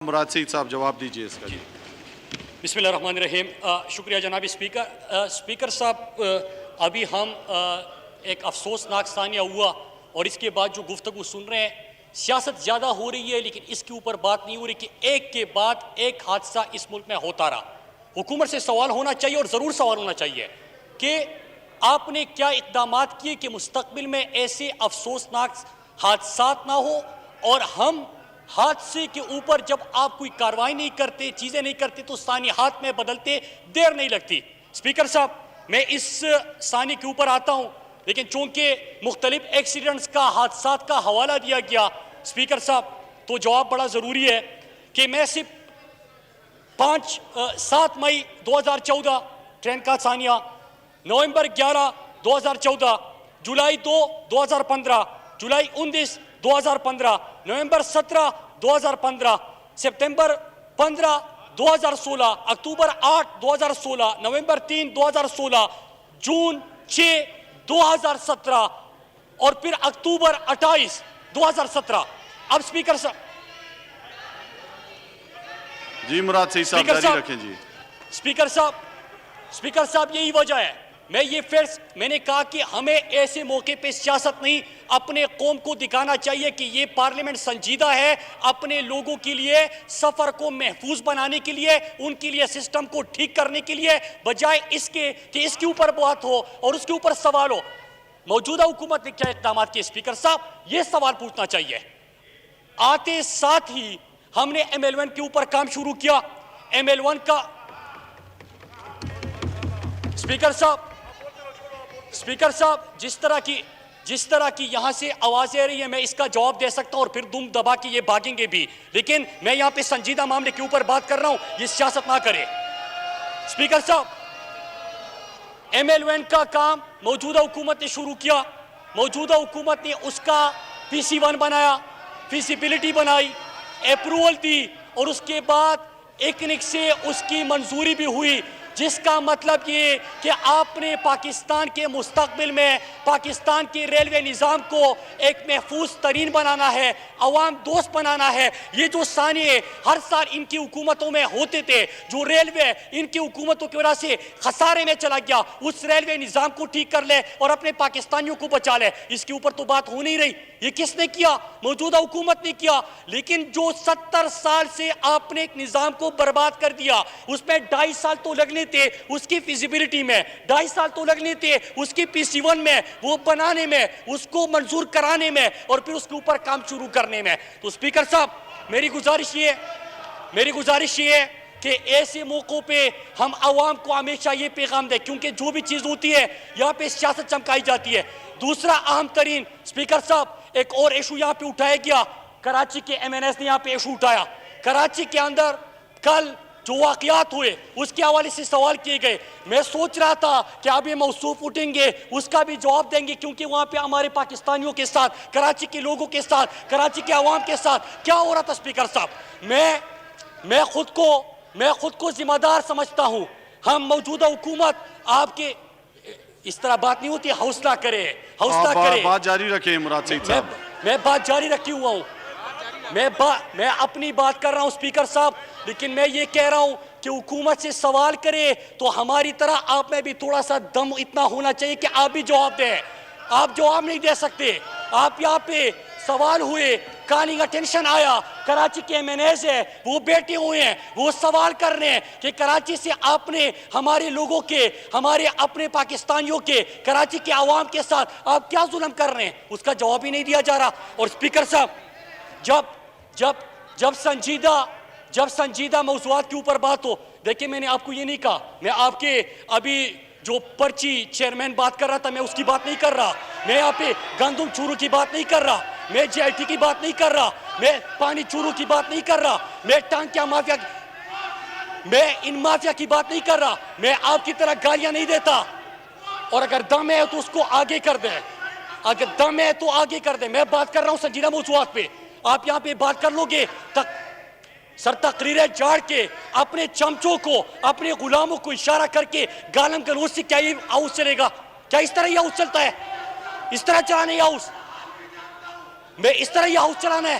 مراد سعید صاحب جواب دیجیے اس کا. بسم اللہ الرحمن الرحیم. شکریہ جناب اسپیکر. اسپیکر صاحب ابھی ہم ایک افسوسناک ثانیہ ہوا اور اس کے بعد جو گفتگو سن رہے ہیں سیاست زیادہ ہو رہی ہے لیکن اس کے اوپر بات نہیں ہو رہی کہ ایک کے بعد ایک حادثہ اس ملک میں ہوتا رہا. حکومت سے سوال ہونا چاہیے اور ضرور سوال ہونا چاہیے کہ آپ نے کیا اقدامات کیے کہ مستقبل میں ایسے افسوسناک حادثات نہ ہو اور ہم حادثے کے اوپر جب آپ کوئی کارروائی نہیں کرتے چیزیں نہیں کرتے تو سانحات میں بدلتے دیر نہیں لگتی. اسپیکر صاحب میں اس ثانی کے اوپر آتا ہوں لیکن چونکہ مختلف ایکسیڈنٹس کا حادثات کا حوالہ دیا گیا اسپیکر صاحب تو جواب بڑا ضروری ہے کہ میں صرف 7 مئی 2014 ٹرین کا ثانیہ، نومبر 11 2014، جولائی 2 2015، جولائی 19 2015، نومبر 17 2015، سپتمبر 15 2016، اکتوبر 8 2016، نومبر 3 2016، جون 6 2017 اور پھر اکتوبر 28 2017. اب اسپیکر صاحب جی مراد سعید صاحب جاری رکھیں. جی اسپیکر صاحب یہی وجہ ہے. میں نے کہا کہ ہمیں ایسے موقع پہ سیاست نہیں اپنے قوم کو دکھانا چاہیے کہ یہ پارلیمنٹ سنجیدہ ہے اپنے لوگوں کے لیے، سفر کو محفوظ بنانے کے لیے، ان کے لیے سسٹم کو ٹھیک کرنے کے لیے، بجائے اس کے کہ اس کے اوپر بات ہو اور اس کے اوپر سوال ہو. موجودہ حکومت نے کیا اقدامات کیے اسپیکر صاحب یہ سوال پوچھنا چاہیے. آتے ساتھ ہی ہم نے ML1 کے اوپر کام شروع کیا. ML1 کا اسپیکر صاحب جس طرح کی یہاں سے آوازیں رہی ہیں میں اس کا جواب دے سکتا ہوں اور پھر دم دبا کے یہ بھاگیں گے بھی، لیکن میں یہاں پہ سنجیدہ معاملے کے اوپر بات کر رہا ہوں، یہ سیاست نہ کرے. اسپیکر صاحب ML1 کا کام موجودہ حکومت نے شروع کیا. موجودہ حکومت نے اس کا PC1 بنایا، فیزیبلٹی بنائی، اپروول دی اور اس کے بعد ایکنک سے اس کی منظوری بھی ہوئی، جس کا مطلب یہ کہ آپ نے پاکستان کے مستقبل میں پاکستان کے ریلوے نظام کو ایک محفوظ ترین بنانا ہے، عوام دوست بنانا ہے. یہ جو ثانیے ہر سال ان کی حکومتوں میں ہوتے تھے، جو ریلوے ان کی حکومتوں کی وجہ سے خسارے میں چلا گیا، اس ریلوے نظام کو ٹھیک کر لے اور اپنے پاکستانیوں کو بچا لے. اس کے اوپر تو بات ہو نہیں رہی. یہ کس نے کیا؟ موجودہ حکومت نے کیا. لیکن جو 70 سال سے آپ نے ایک نظام کو برباد کر دیا، اس میں 2.5 سال تو لگنے تھے اس کی فیزیبلٹی میں، 2.5 سال تو لگنے تھے اس کی PC1 میں، وہ بنانے میں، اس کو منظور کرانے میں اور پھر اس کے اوپر کام شروع کرنے میں. تو اسپیکر صاحب میری گزارش یہ ہے کہ ایسے موقعوں پہ ہم عوام کو ہمیشہ یہ پیغام دیں، کیونکہ جو بھی چیز ہوتی ہے یہاں پہ سیاست چمکائی جاتی ہے. دوسرا اہم ترین اسپیکر صاحب ایک اور ایشو یہاں پہ اٹھایا گیا، کراچی کے MNS نے یہاں پہ ایشو اٹھایا. کراچی کے اندر کل جو واقعات ہوئے اس کے حوالے سے سوال کیے گئے. میں سوچ رہا تھا کہ اب یہ موصوف اٹھیں گے اس کا بھی جواب دیں گے، کیونکہ وہاں پہ ہمارے پاکستانیوں کے ساتھ، کراچی کے لوگوں کے ساتھ، کراچی کے عوام کے ساتھ کیا ہو رہا تھا. اسپیکر صاحب میں خود کو ذمہ دار سمجھتا ہوں. ہم موجودہ حکومت آپ کے اس طرح بات نہیں ہوتی، حوصلہ کرے. بات جاری رکھیں مراد سعید صاحب. میں بات جاری رکھی ہوا ہوں، میں اپنی بات کر رہا ہوں اسپیکر صاحب، لیکن میں یہ کہہ رہا ہوں کہ حکومت سے سوال کرے تو ہماری طرح آپ میں بھی تھوڑا سا دم اتنا ہونا چاہیے کہ آپ بھی جواب دیں. آپ جواب نہیں دے سکتے. آپ یہاں پہ سوال ہوئے، کالنگ اٹینشن آیا، کراچی کے MNAs ہے وہ بیٹھے ہوئے ہیں، وہ سوال کر رہے ہیں کہ کراچی سے آپ نے ہمارے لوگوں کے، ہمارے اپنے پاکستانیوں کے، کراچی کے عوام کے ساتھ آپ کیا ظلم کر رہے ہیں. اس کا جواب ہی نہیں دیا جا رہا. اور اسپیکر صاحب جب سنجیدہ موضوعات کے اوپر بات ہو، دیکھیں میں نے آپ کو یہ نہیں کہا، میں آپ کے ابھی جو پرچی چیئرمین بات کر رہا تھا میں اس کی بات نہیں کر رہا، میں یہاں پہ گندم چورو کی بات نہیں کر رہا، میں JIT کی بات نہیں کر رہا، میں پانی چورو کی بات نہیں کر رہا، میں ٹانکیا مافیا میں ان مافیا کی بات نہیں کر رہا. میں آپ کی طرح گالیاں نہیں دیتا، اور اگر دم ہے تو اس کو آگے کر دیں، میں بات کر رہا ہوں سنجیدہ موضوعات پہ. آپ یہاں پہ بات کر لو گے سر تقریریں جاڑ کے اپنے چمچوں کو، اپنے غلاموں کو اشارہ کر کے گالم گلوچ سے کیا یہ ہاؤس چلے گا؟ کیا اس طرح یہ ہاؤس چلتا ہے؟ اس طرح چلانا یہ ہاؤس؟ میں اس طرح یہ ہاؤس چلانا ہے؟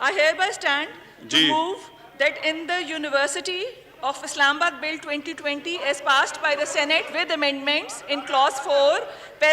I hereby stand to move that in the University of Islamabad Bill 2020 as passed by the Senate with amendments in clause 4, para